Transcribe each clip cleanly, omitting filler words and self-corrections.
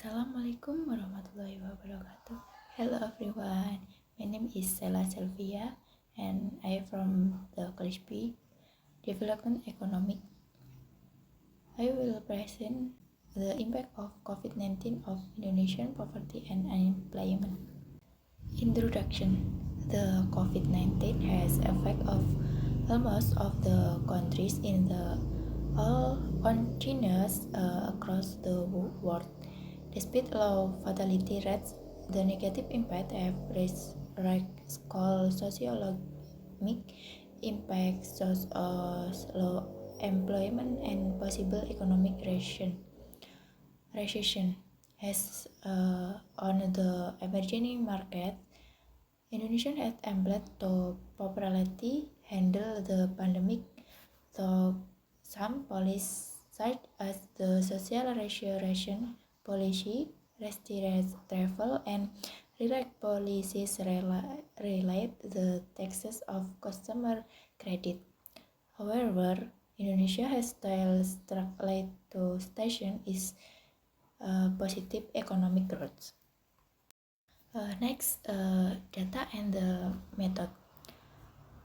Assalamualaikum warahmatullahi wabarakatuh. Hello everyone, my name is Sela Selvia and I am from the College B Development Economic. I will present the impact of COVID-19 of Indonesian poverty and unemployment. Introduction. The COVID-19 has effect of almost of the countries in the all continents across the world. Despite low fatality rates, the negative impact have raised called socioeconomic impact such as low employment and possible economic recession. As on the emerging market, Indonesia has employed to properly handle the pandemic, though some policies such as the social restoration policy, restricted travel, and relaxed policies relate the taxes of consumer credit. However, Indonesia has still struggled to station its positive economic growth. Next, data and the method.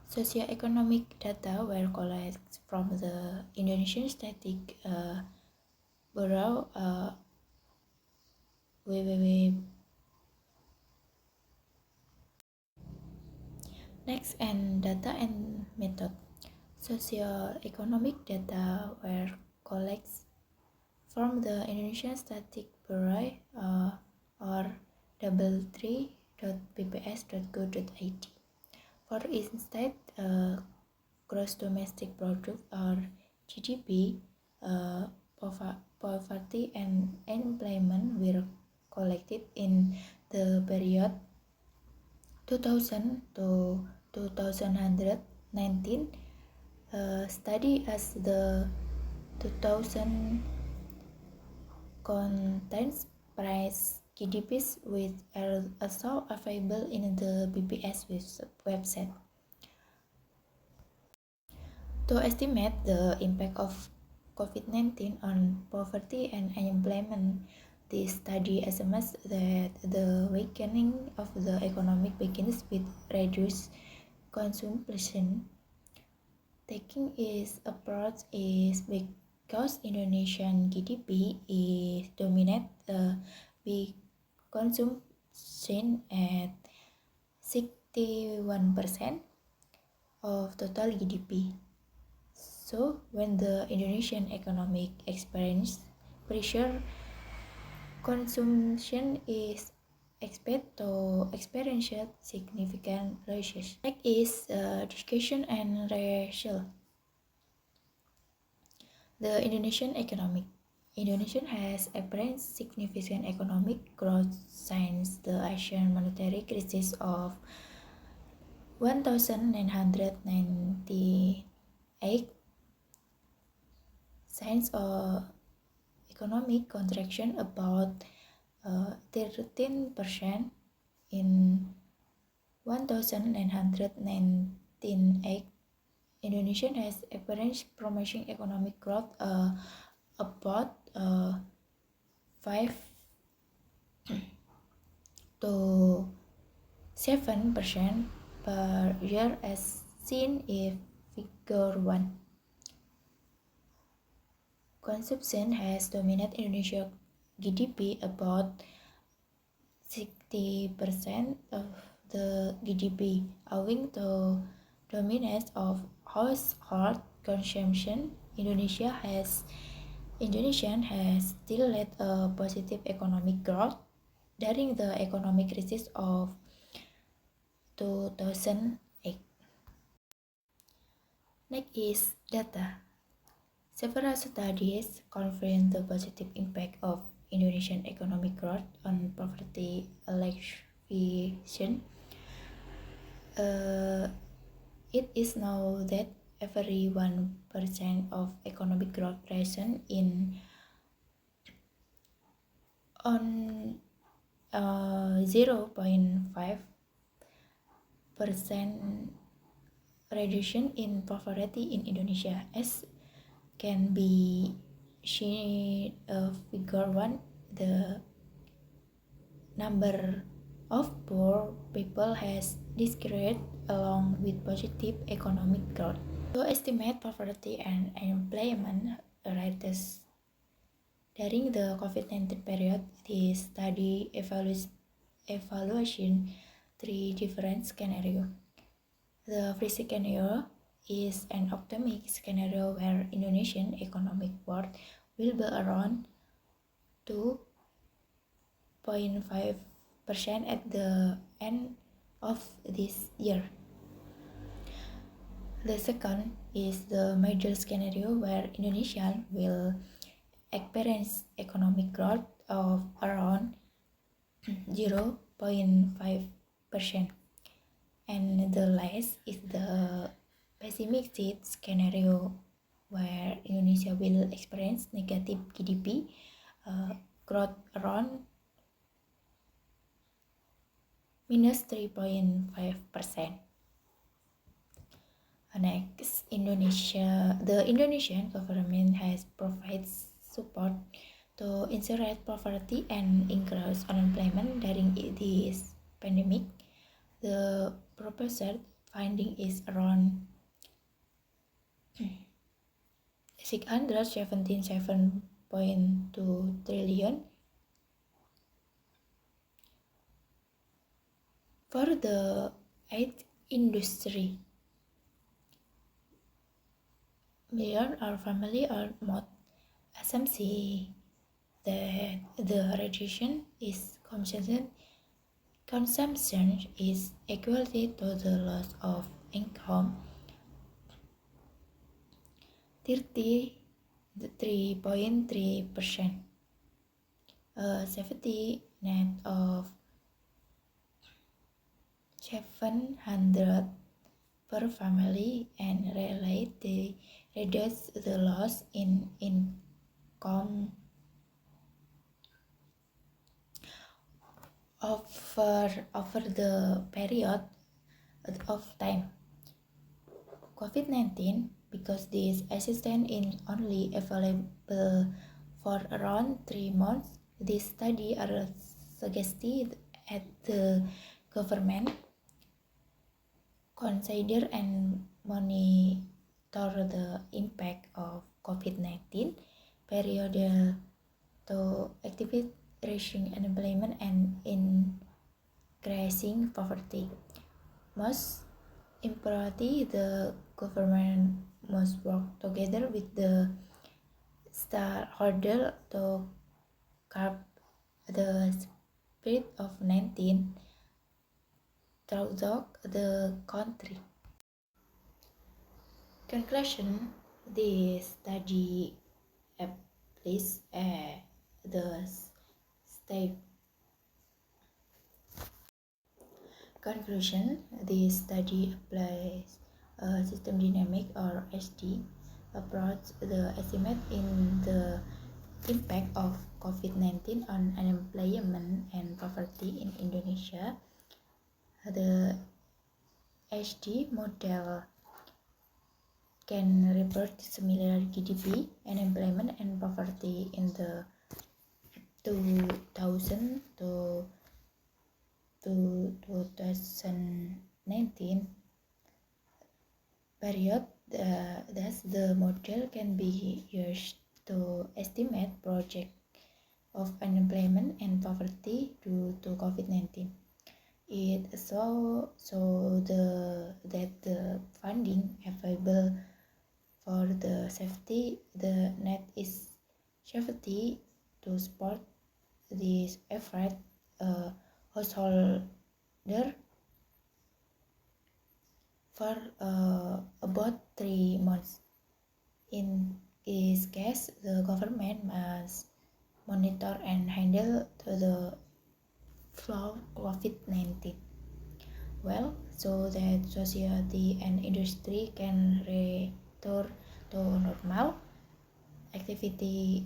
Socioeconomic data were collected from the Indonesian Statistic Bureau Next, and data and method. Socioeconomic data were collected from the Indonesian Statistic Bureau or www.bps.go.id. For instance, gross domestic product or GDP, poverty and unemployment were collected in the period 2000 to 2019. Study as the 2000 contains price GDPs which are also available in the BPS website. To estimate the impact of COVID-19 on poverty and unemployment, this study estimates that the weakening of the economy begins with reduced consumption. Taking its approach is because Indonesian GDP is dominated by consumption at 61% of total GDP. So, when the Indonesian economic experience pressure, consumption is expected to experience significant recession. Next is discussion and racial. The Indonesian economic. Indonesia has experienced significant economic growth since the Asian monetary crisis of 1998. Signs of economic contraction about 13% in 1998. Indonesia has experienced promising economic growth about 5 to 7% per year as seen in figure 1. Consumption has dominated Indonesia GDP about 60% of the GDP, owing to dominance of household consumption. Indonesia has still led a positive economic growth during the economic crisis of 2008. Next is data. Several studies confirm the positive impact of Indonesian economic growth on poverty alleviation. It is known that every 1% of economic growth reason on 0.5% reduction in poverty in Indonesia, as can be seen figure 1. The number of poor people has decreased along with positive economic growth. To estimate poverty and unemployment rates during the COVID-19 period, this study evaluation three different scenarios. The first scenario is an optimistic scenario where Indonesian economic growth will be around 2.5% at the end of this year. The second is the middle scenario where Indonesia will experience economic growth of around 0.5%. And the last is the pessimistic scenario where Indonesia will experience negative GDP growth around minus 3.5%. Next, the Indonesian government has provided support to eradicate poverty and increase unemployment during this pandemic. The proposed finding is around 677.2 trillion for the 8th industry. Million or family are not assumption that the reduction is consumption is equal to the loss of income 33.3%. Safety net of 700 per family and reduce the loss in income over the period of time. COVID-19, because this assistance is only available for around 3 months, this study are suggested at the government consider and monitor the impact of COVID-19 period to activate raising unemployment and increasing poverty. Most importantly, the government must work together with the stakeholders to curb the spread of 19 throughout the country. Conclusion: the study applies the step. Conclusion: the study applies a system dynamic or SD approach the estimate in the impact of COVID-19 on unemployment and poverty in Indonesia. The HD model can report similar GDP, unemployment, and poverty in the 2000 to 2019 period. Thus, the model can be used to estimate project of unemployment and poverty due to COVID-19. It so that the funding available for the safety the net is safety to support this effort householder for about 3 months. In this case, the government must monitor and handle the flow COVID-19 well, so that society and industry can return to normal activity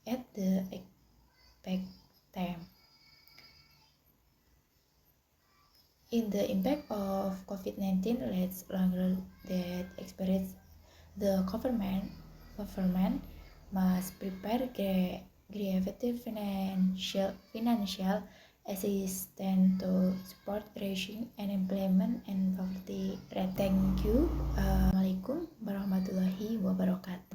at the expected time. In the impact of COVID-19, let's longer that experience the government must prepare creative financial assistant to support raising unemployment and poverty rate. Thank you. Assalamualaikum warahmatullahi wabarakatuh.